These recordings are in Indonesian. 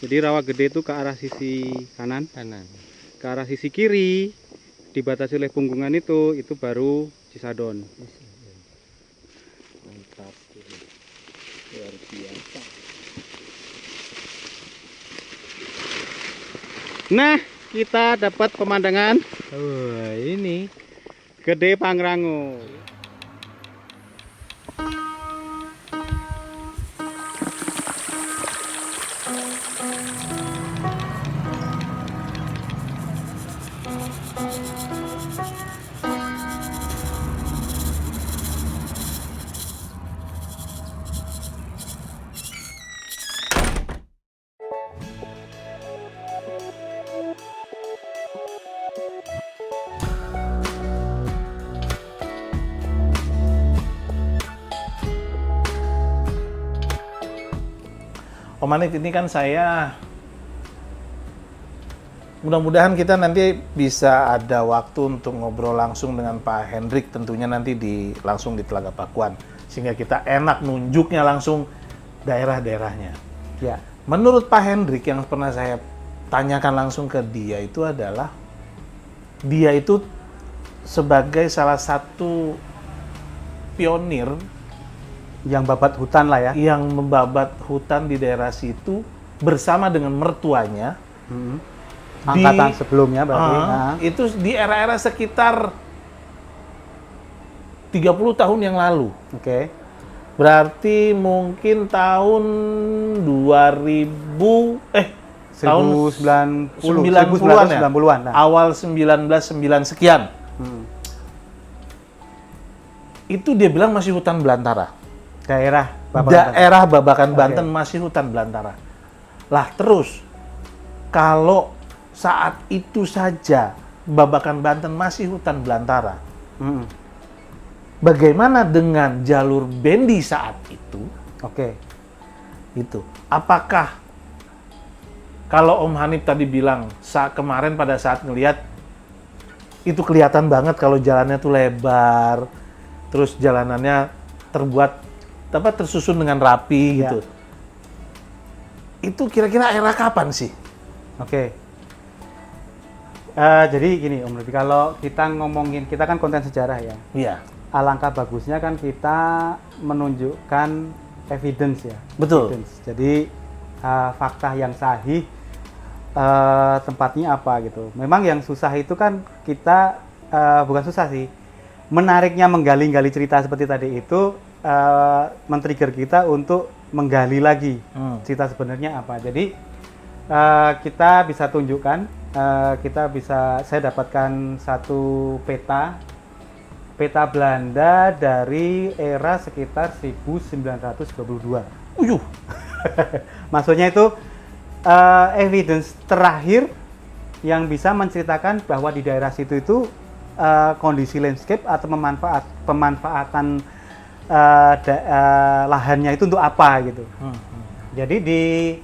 Jadi rawa gede itu ke arah sisi kanan, ke arah sisi kiri dibatasi oleh punggungan itu baru Cisadon. Mantap, luar biasa. Nah, kita dapat pemandangan Ini Gede Pangrango. Om Hanif, ini kan saya mudah-mudahan kita nanti bisa ada waktu untuk ngobrol langsung dengan Pak Hendrik, tentunya nanti langsung di Telaga Pakuan, sehingga kita enak nunjuknya langsung daerah-daerahnya. ya, Menurut Pak Hendrik yang pernah saya tanyakan langsung ke dia itu adalah dia itu sebagai salah satu pionir yang babat hutan lah ya. yang membabat hutan di daerah situ bersama dengan mertuanya. Angkatan sebelumnya berarti. Nah. Itu di era-era sekitar 30 tahun yang lalu. Oke. Berarti mungkin tahun 1090, 90-an ya? 90-an. Nah. Awal 1909 sekian. Itu dia bilang masih hutan belantara. Daerah Daerah Babakan Oke. Banten masih hutan belantara. Lah terus, kalau saat itu saja Babakan Banten masih hutan belantara, bagaimana dengan jalur bendi saat itu? Oke. Itu, apakah kalau Om Hanif tadi bilang kemarin pada saat ngelihat itu kelihatan banget kalau jalannya tuh lebar, terus jalanannya tersusun dengan rapi Ya. gitu. Itu kira-kira era kapan sih? Oke. Jadi gini Om Lutfi, kalau kita ngomongin, kita kan konten sejarah ya. Iya, Alangkah bagusnya kan kita menunjukkan evidence ya. betul. Evidence. Jadi fakta yang sahih, tempatnya apa gitu. Memang yang susah itu kan kita, bukan susah sih, menariknya menggali-gali cerita seperti tadi itu, men-trigger kita untuk menggali lagi cerita sebenarnya apa. Jadi kita bisa tunjukkan, saya dapatkan satu peta Belanda dari era sekitar 1922. Uyuh, Maksudnya itu evidence terakhir yang bisa menceritakan bahwa di daerah situ itu kondisi landscape atau pemanfaatan lahannya itu untuk apa gitu. Jadi di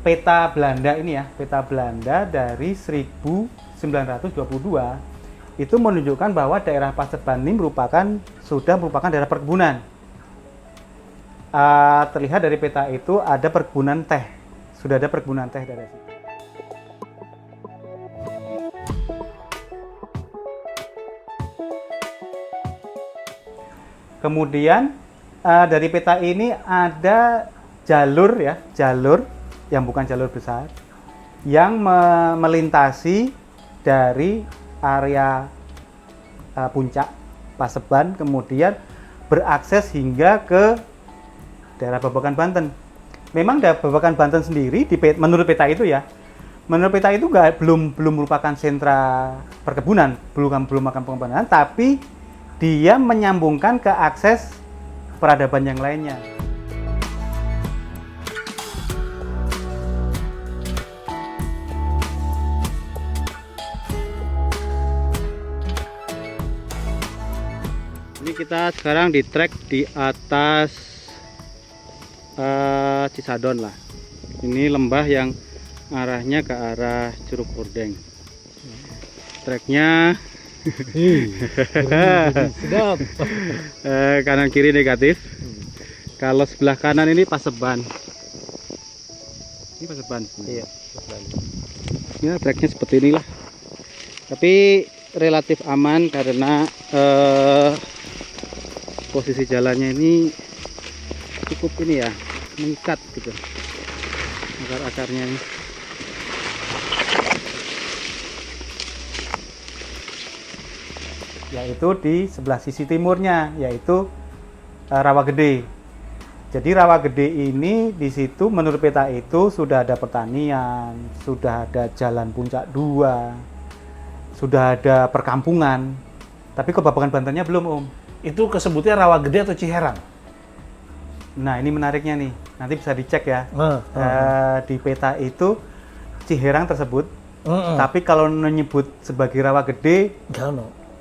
peta Belanda ini ya, peta Belanda dari 1922 itu menunjukkan bahwa daerah Paseban ini sudah merupakan daerah perkebunan. Terlihat dari peta itu ada perkebunan teh, sudah ada perkebunan teh dari situ. Kemudian dari peta ini ada jalur yang bukan jalur besar yang melintasi dari area puncak Paseban, kemudian berakses hingga ke daerah Babakan Banten. Memang daerah Babakan Banten sendiri menurut peta itu ya, belum merupakan sentra perkebunan, belum akan pengembangan, tapi dia menyambungkan ke akses peradaban yang lainnya. Ini kita sekarang di trek di atas Cisadon lah. Ini lembah yang arahnya ke arah Curug Ordeng. Treknya Sedap. kanan kiri negatif. Kalau sebelah kanan ini Paseban. Ini Paseban. Iya. Ya treknya seperti inilah. Tapi relatif aman karena posisi jalannya ini cukup ini ya, mengikat gitu akar-akarnya ini. Yaitu di sebelah sisi timurnya, yaitu Rawa Gede. Jadi Rawa Gede ini di situ menurut peta itu sudah ada pertanian, sudah ada jalan puncak 2, sudah ada perkampungan. Tapi Kebabakan Bantennya belum, Om. Itu kesebutnya Rawa Gede atau Ciherang? Nah, ini menariknya nih. Nanti bisa dicek ya. Di peta itu Ciherang tersebut. Tapi kalau menyebut sebagai Rawa Gede,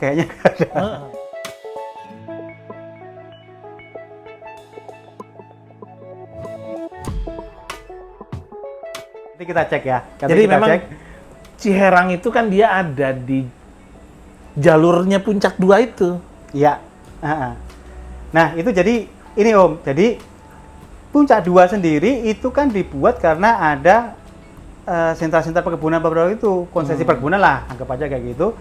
kayaknya nggak ada. Nanti kita cek ya. Jadi memang Ciherang itu kan dia ada di jalurnya puncak 2 itu. Iya. Nah, itu jadi ini Om. Jadi puncak 2 sendiri itu kan dibuat karena ada sentra-sentra perkebunan beberapa itu, konsesi perkebunan lah, anggap aja kayak gitu.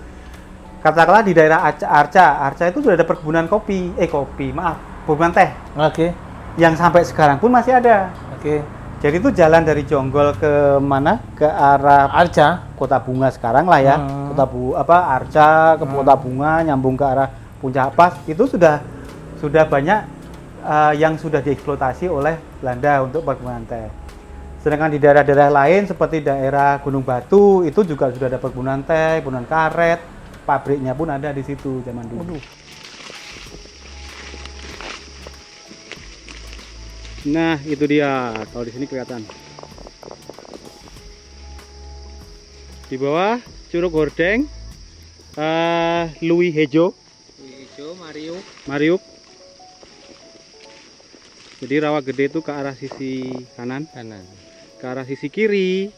Katakanlah di daerah Arca itu sudah ada perkebunan perkebunan teh. Oke. Yang sampai sekarang pun masih ada. Oke. Jadi itu jalan dari Jonggol ke mana? Ke arah Arca, Kota Bunga sekarang lah ya. Arca ke Kota Bunga nyambung ke arah Puncak Pas itu sudah banyak yang sudah dieksploitasi oleh Belanda untuk perkebunan teh. Sedangkan di daerah-daerah lain seperti daerah Gunung Batu itu juga sudah ada perkebunan teh, perkebunan karet, pabriknya pun ada di situ zaman dulu. Nah, itu dia. Kalau di sini kelihatan. Di bawah Curug Hordeng, Lui Hejo, Mariuk. Jadi Rawa Gede itu ke arah sisi kanan. Ke arah sisi kiri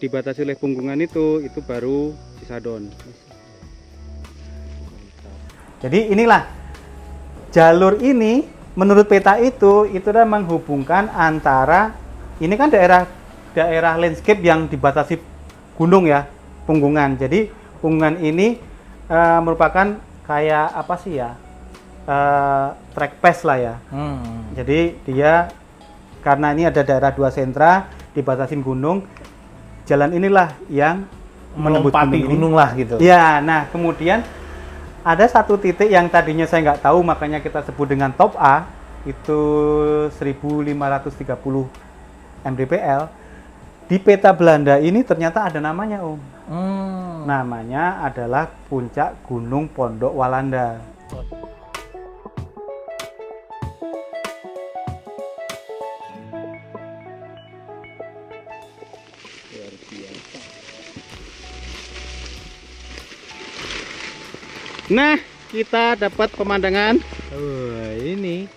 dibatasi oleh Punggungan itu baru Cisadon. Jadi inilah jalur ini menurut peta itu adalah menghubungkan antara ini kan daerah landscape yang dibatasi gunung ya, Punggungan. Jadi Punggungan ini merupakan kayak apa sih ya? Track pass lah ya. Jadi dia karena ini ada daerah 2 sentra dibatasin gunung, jalan inilah yang menembus gunung lah gitu. Ya, nah kemudian ada satu titik yang tadinya saya nggak tahu, makanya kita sebut dengan top A, itu 1530 mdpl. Di peta Belanda ini ternyata ada namanya, Om. Namanya adalah Puncak Gunung Pondok Walanda. Nah, kita dapat pemandangan Ini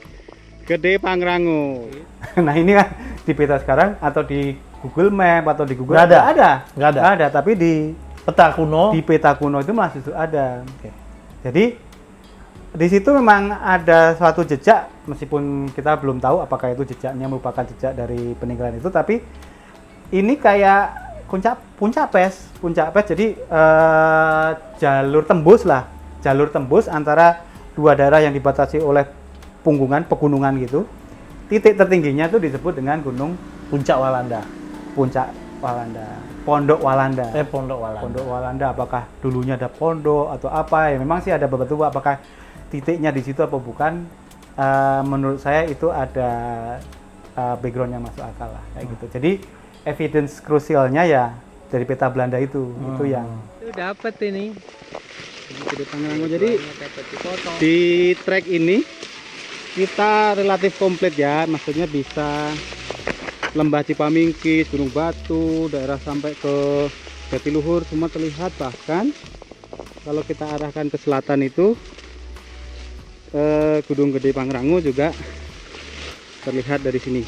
Gede Pangrango. nah ini kan di peta sekarang atau di Google Map atau di Google nggak nggak ada, tapi di peta kuno itu masih ada. Jadi di situ memang ada suatu jejak, meskipun kita belum tahu apakah itu jejaknya merupakan jejak dari peninggalan itu, tapi ini kayak puncak pes. Jadi jalur tembus antara 2 daerah yang dibatasi oleh pegunungan gitu. Titik tertingginya itu disebut dengan Gunung Puncak Walanda. Pondok Walanda. Pondok Walanda. Apakah dulunya ada pondok atau apa? Ya memang sih ada beberapa, apakah titiknya di situ apa bukan? Menurut saya itu ada background yang masuk akal lah kayak gitu. Jadi evidence krusialnya ya dari peta Belanda itu yang dapat ini. Gede Pangrango. Jadi di trek ini kita relatif komplit ya, maksudnya bisa Lembah Cipamingkis, Gunung Batu, daerah sampai ke Jatiluhur semua terlihat. Bahkan kalau kita arahkan ke selatan itu Gunung Gede Pangrango juga terlihat dari sini.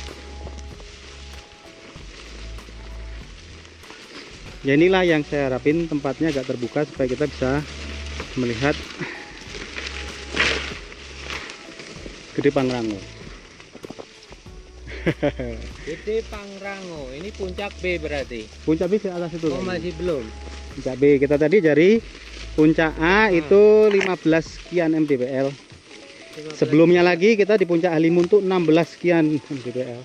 Ya inilah yang saya harapin, tempatnya agak terbuka supaya kita bisa melihat Gede Pangrango. Gede Pangrango. Ini puncak B berarti. Puncak B di atas itu. Oh, masih belum. Puncak B kita tadi dari puncak A itu 15 sekian mdpl. Sebelumnya lagi kita di puncak Halimun tuh 16 sekian mdpl.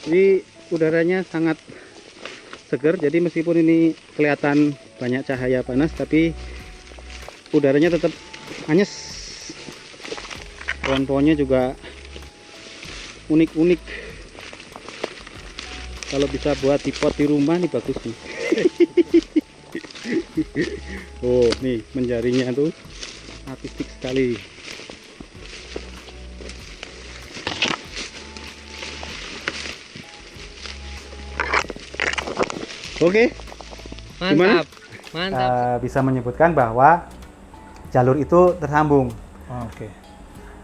Jadi udaranya sangat seger, jadi meskipun ini kelihatan banyak cahaya panas tapi udaranya tetap anyes. Pohon-pohonnya juga unik-unik. Kalau bisa buat dipot di rumah nih bagus nih. Oh nih menjarinya tuh artistik sekali. Oke, gimana? Mantap. Mantap. Bisa menyebutkan bahwa jalur itu tersambung. Oke.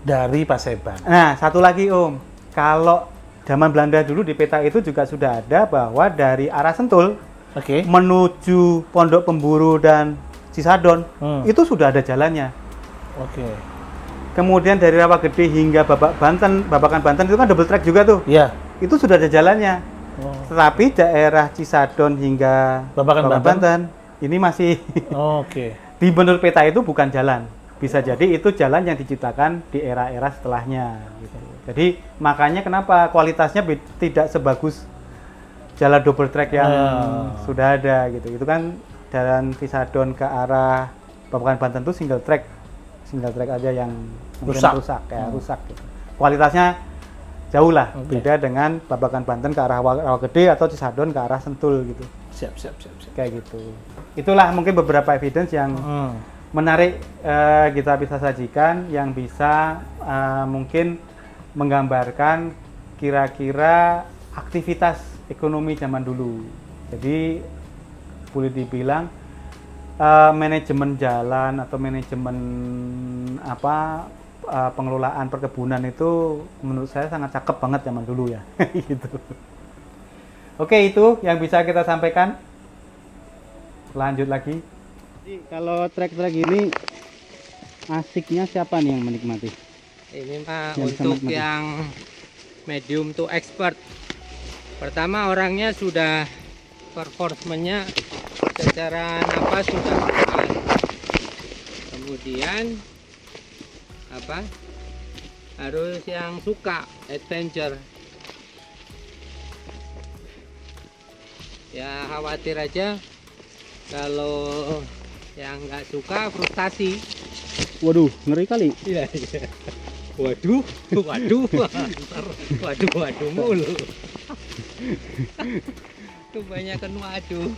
Dari Paseban. Nah, satu lagi Om, kalau zaman Belanda dulu di peta itu juga sudah ada bahwa dari arah Sentul Oke. menuju Pondok Pemburu dan Cisadon itu sudah ada jalannya. Oke. Kemudian dari Rawagede hingga Babakan Banten itu kan double track juga tuh. Iya. Itu sudah ada jalannya. Oh. Tetapi daerah Cisadon hingga Babakan Banten ini masih Oke. di menurut peta itu bukan jalan. Bisa jadi itu jalan yang diciptakan di era-era setelahnya gitu. Jadi makanya kenapa kualitasnya tidak sebagus jalan double track yang sudah ada gitu. Itu kan jalan Cisadon ke arah Babakan Banten itu single track aja yang mungkin rusak gitu. Kualitasnya jauh lah, beda dengan Babakan Banten ke arah Rawagede atau Cisadon ke arah Sentul gitu. Siap. Kayak gitu. Itulah mungkin beberapa evidence yang menarik kita bisa sajikan, yang bisa mungkin menggambarkan kira-kira aktivitas ekonomi zaman dulu. Jadi boleh dibilang manajemen jalan atau manajemen pengelolaan perkebunan itu menurut saya sangat cakep banget zaman dulu ya. Gitu. Oke, itu yang bisa kita sampaikan. Lanjut lagi. Jadi, kalau trek-trek ini asiknya siapa nih yang menikmati? Ini Pak Yang untuk menikmati. yang medium to expert. Pertama orangnya sudah performanya secara napas sudah kuat. Kemudian harus yang suka adventure. Ya khawatir aja kalau yang nggak suka frustasi. Waduh, ngeri kali. Iya. Waduh mulu. Kebanyakan waduh.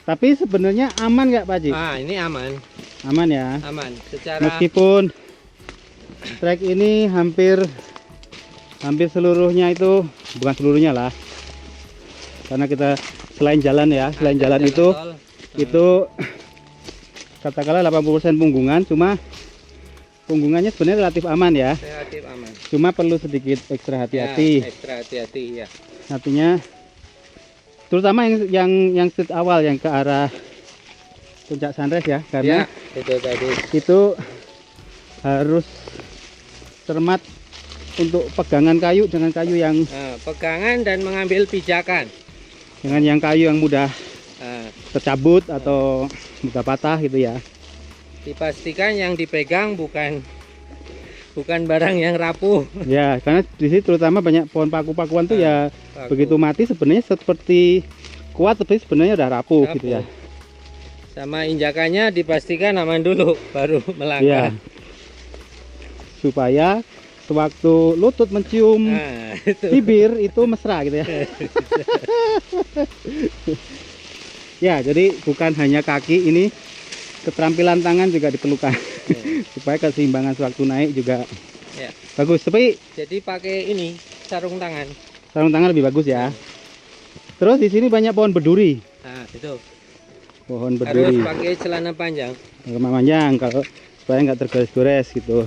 Tapi sebenarnya aman nggak Pak Haji? Ini aman, Aman ya. aman. Secara Meskipun trek ini hampir seluruhnya itu, bukan seluruhnya lah, karena kita selain jalan itu tol, itu katakanlah 80% punggungan, cuma punggungannya sebenarnya relatif aman ya, relatif aman. cuma perlu sedikit ekstra hati-hati. Ya, ekstra hati-hati ya. Artinya terutama yang street awal yang ke arah Puncak Sunrise ya, karena Ya, itu tadi. itu harus cermat untuk pegangan kayu dengan kayu yang Pegangan dan mengambil pijakan. dengan yang kayu yang mudah tercabut atau mudah patah gitu ya. Dipastikan yang dipegang bukan barang yang rapuh. Ya, karena di sini terutama banyak pohon paku-pakuan tuh ya Paku. begitu mati sebenarnya seperti kuat tapi sebenarnya udah rapuh gitu ya. Sama injakannya dipastikan aman dulu baru Iya. melangkah. Supaya sewaktu lutut mencium Itu. bibir itu mesra gitu ya. Ya, jadi bukan hanya kaki ini, keterampilan tangan juga diperlukan. Supaya keseimbangan sewaktu naik juga Ya. bagus. Tapi Jadi pakai ini sarung tangan. sarung tangan lebih bagus ya. Terus di sini banyak pohon berduri. Nah, itu. Pohon Harus berduri. pakai celana panjang. Panjang kalau supaya nggak tergores-gores gitu.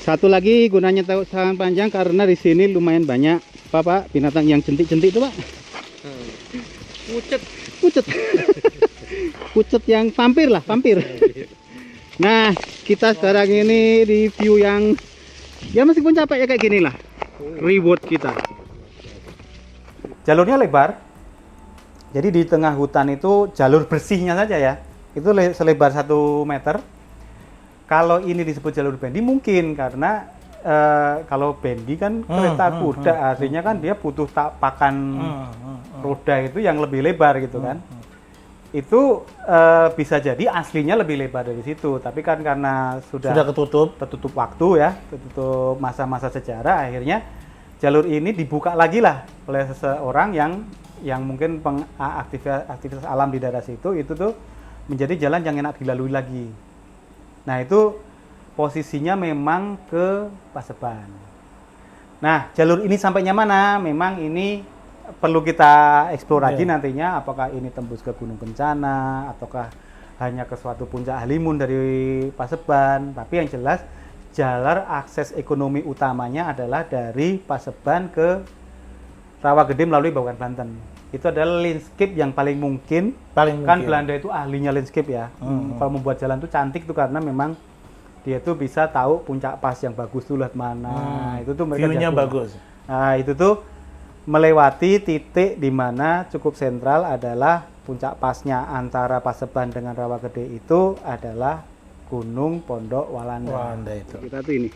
Satu lagi gunanya tahu tangan panjang karena di sini lumayan banyak Pak binatang yang jentik-jentik itu Pak. Pucet. Pucet. pucet yang vampir lah, vampir. Nah, kita sekarang ini di view yang ya meskipun capek ya kayak gini lah. Reward kita. Jalurnya lebar. Jadi di tengah hutan itu jalur bersihnya saja ya. Itu selebar 1 meter. Kalau ini disebut jalur bendi mungkin karena kalau bendi kan kereta kuda aslinya kan dia butuh pakan roda itu yang lebih lebar gitu kan. Itu bisa jadi aslinya lebih lebar dari situ, tapi kan karena sudah tertutup waktu ya, tertutup masa-masa sejarah, akhirnya jalur ini dibuka lagi lah oleh seseorang yang mungkin aktivitas alam di daerah situ itu tuh menjadi jalan yang enak dilalui lagi. Nah itu posisinya memang ke Paseban. Nah jalur ini sampainya mana? Memang ini perlu kita eksplor lagi nantinya, apakah ini tembus ke Gunung Kencana ataukah hanya ke suatu puncak Halimun dari Paseban. Tapi yang jelas jalur akses ekonomi utamanya adalah dari Paseban ke Rawagede melalui Bawakan Banten. Itu adalah landscape yang paling mungkin. Kan Belanda itu ahlinya landscape ya. Kalau membuat jalan itu cantik tuh karena memang dia tuh bisa tahu puncak pas yang bagus tuh lihat mana. Itu tuh mereka view-nya jago. bagus. Nah, itu tuh melewati titik di mana cukup sentral adalah puncak pasnya antara Paseban dengan Rawagede itu adalah Gunung Pondok Walanda. Walanda itu. Kita tuh ini.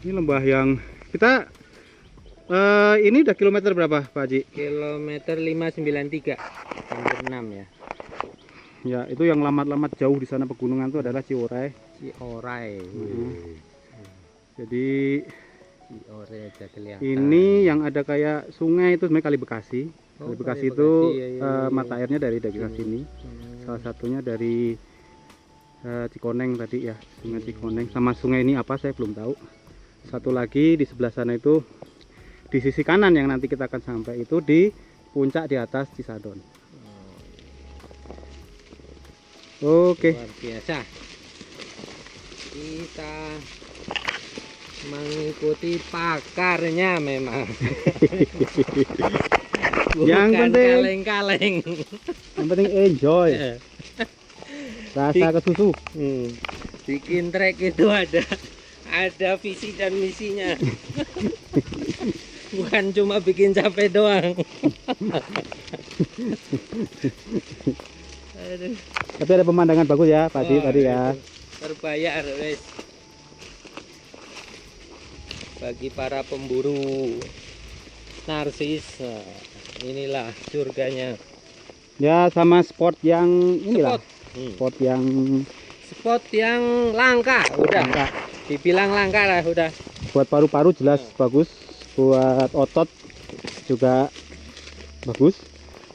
Ini lembah yang kita ini udah kilometer berapa Pak Haji? Kilometer 593 hampir 6 ya. Ya, itu yang lamat-lamat jauh di sana pegunungan itu adalah Ciorai. Ciorai. Jadi Ciorai aja kelihatan. ini yang ada kayak sungai itu sebenarnya Kali Bekasi. Kali Bekasi itu iya. mata airnya dari daerah sini. Salah satunya dari Cikoneng tadi ya, Sungai Cikoneng. Sama sungai ini apa saya belum tahu. Satu lagi di sebelah sana itu di sisi kanan yang nanti kita akan sampai itu di puncak di atas Cisadon. Oke. Luar biasa. Kita mengikuti pakarnya memang. Yang Bukan penting kaleng-kaleng. yang penting enjoy. Rasa kesusu. Bikin trek itu ada visi dan misinya. Bukan cuma bikin capek doang. Aduh, Tapi ada pemandangan bagus ya Pak Haji tadi ya. terbayar wes. Bagi para pemburu narsis, nah, inilah surganya. Ya sama spot yang inilah. Spot. Spot yang Spot yang langka, udah. Langka. Dibilang langka lah, udah. buat paru-paru jelas bagus, buat otot juga bagus.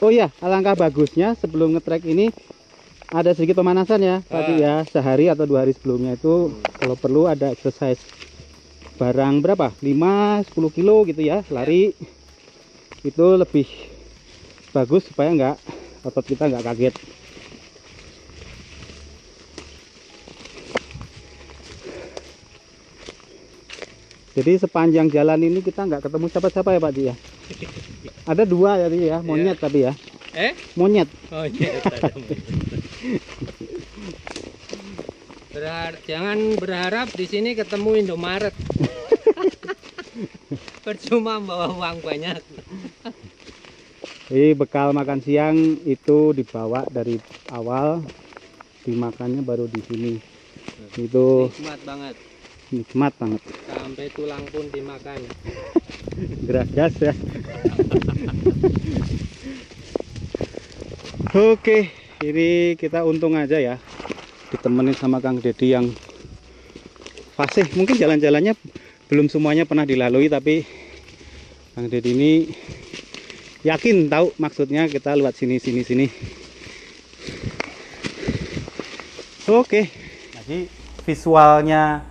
Oh iya, alangkah bagusnya sebelum ngetrek ini ada sedikit pemanasan ya tadi ya, sehari atau 2 hari sebelumnya itu kalau perlu ada exercise barang berapa 5-10 kilo gitu ya, lari itu lebih bagus supaya nggak otot kita nggak kaget. Jadi sepanjang jalan ini kita nggak ketemu siapa-siapa ya Pak Ji ya. Ada 2 tadi ya, monyet tadi ya. Monyet. Oh iya, ada monyet. Jangan berharap di sini ketemu Indomaret. Percuma bawa uang banyak. Jadi bekal makan siang itu dibawa dari awal, dimakannya baru di sini. Itu Nikmat banget. nikmat banget. Sampai tulang pun dimakan. Geragas ya. Oke, ini kita untung aja ya ditemenin sama Kang Dedi yang fasih. Mungkin jalan-jalannya belum semuanya pernah dilalui, tapi Kang Dedi ini yakin tahu maksudnya kita lewat sini. Oke. Jadi visualnya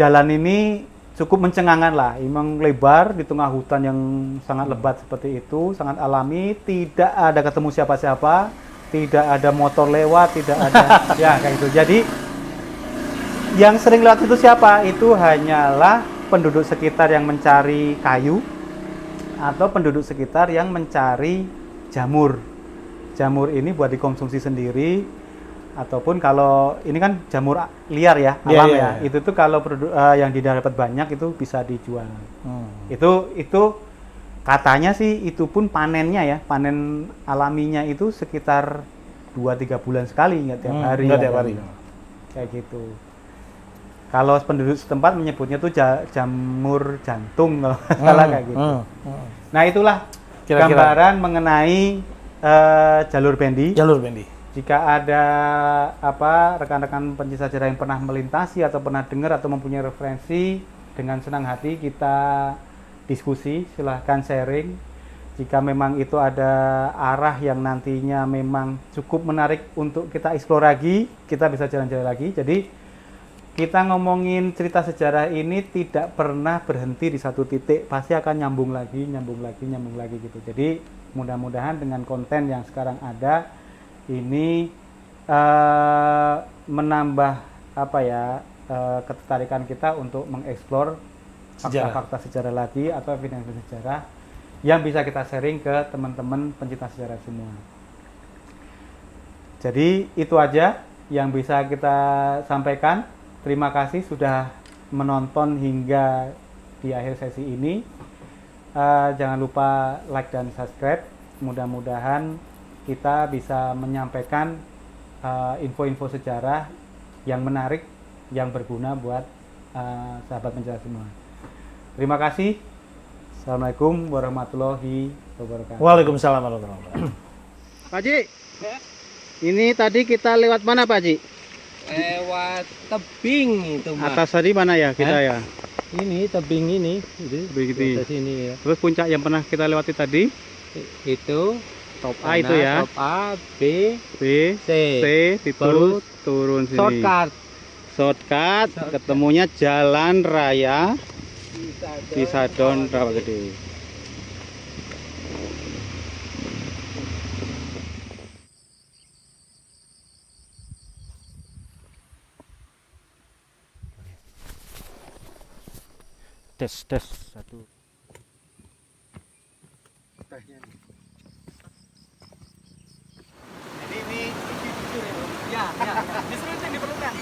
jalan ini cukup mencengangkan lah, emang lebar di tengah hutan yang sangat lebat seperti itu, sangat alami, tidak ada ketemu siapa-siapa, tidak ada motor lewat, tidak ada ya kayak gitu. Jadi yang sering lewat itu siapa? Itu hanyalah penduduk sekitar yang mencari kayu atau penduduk sekitar yang mencari jamur jamur ini buat dikonsumsi sendiri, ataupun kalau ini kan jamur liar ya, Iya, alam iya, ya. iya. Itu tuh kalau yang didapat banyak itu bisa dijual. Itu katanya sih itu pun panennya ya, panen alaminya itu sekitar 2-3 bulan sekali, nggak tiap hari. Nggak ya, tiap kan? hari. Kayak gitu. Kalau penduduk setempat menyebutnya tuh jamur jantung kalau nggak salah kayak gitu. Nah itulah Kira-kira. gambaran mengenai jalur bendi. Jalur bendi. Jika ada rekan-rekan pencinta sejarah yang pernah melintasi atau pernah dengar atau mempunyai referensi, dengan senang hati kita diskusi, silahkan sharing. Jika memang itu ada arah yang nantinya memang cukup menarik untuk kita eksplor lagi, kita bisa jalan-jalan lagi. Jadi kita ngomongin cerita sejarah ini tidak pernah berhenti di satu titik, pasti akan nyambung lagi gitu. Jadi mudah-mudahan dengan konten yang sekarang ada ini menambah ketertarikan kita untuk mengeksplor fakta-fakta sejarah lagi atau evidensi sejarah yang bisa kita sharing ke teman-teman pencinta sejarah semua. Jadi itu aja yang bisa kita sampaikan. Terima kasih sudah menonton hingga di akhir sesi ini. Jangan lupa like dan subscribe. Mudah-mudahan kita bisa menyampaikan info-info sejarah yang menarik, yang berguna buat sahabat pencinta semua. Terima kasih. Assalamualaikum warahmatullahi wabarakatuh. Waalaikumsalam warahmatullahi wabarakatuh. Pak Haji, ini tadi kita lewat mana Pak Haji? Lewat tebing itu Mas. Atas tadi mana ya kita ya? Ini tebing ini, Begini. atas ini ya. Terus puncak yang pernah kita lewati tadi, Itu top A itu ya, top A, B, B, C. C, Baru turun sini. Shortcut. Shortcut, ketemunya jalan raya Cisadon Rawagede. Tes satu. Jadi ini jujur ya, Bro? Ya, justru itu yang diperlukan.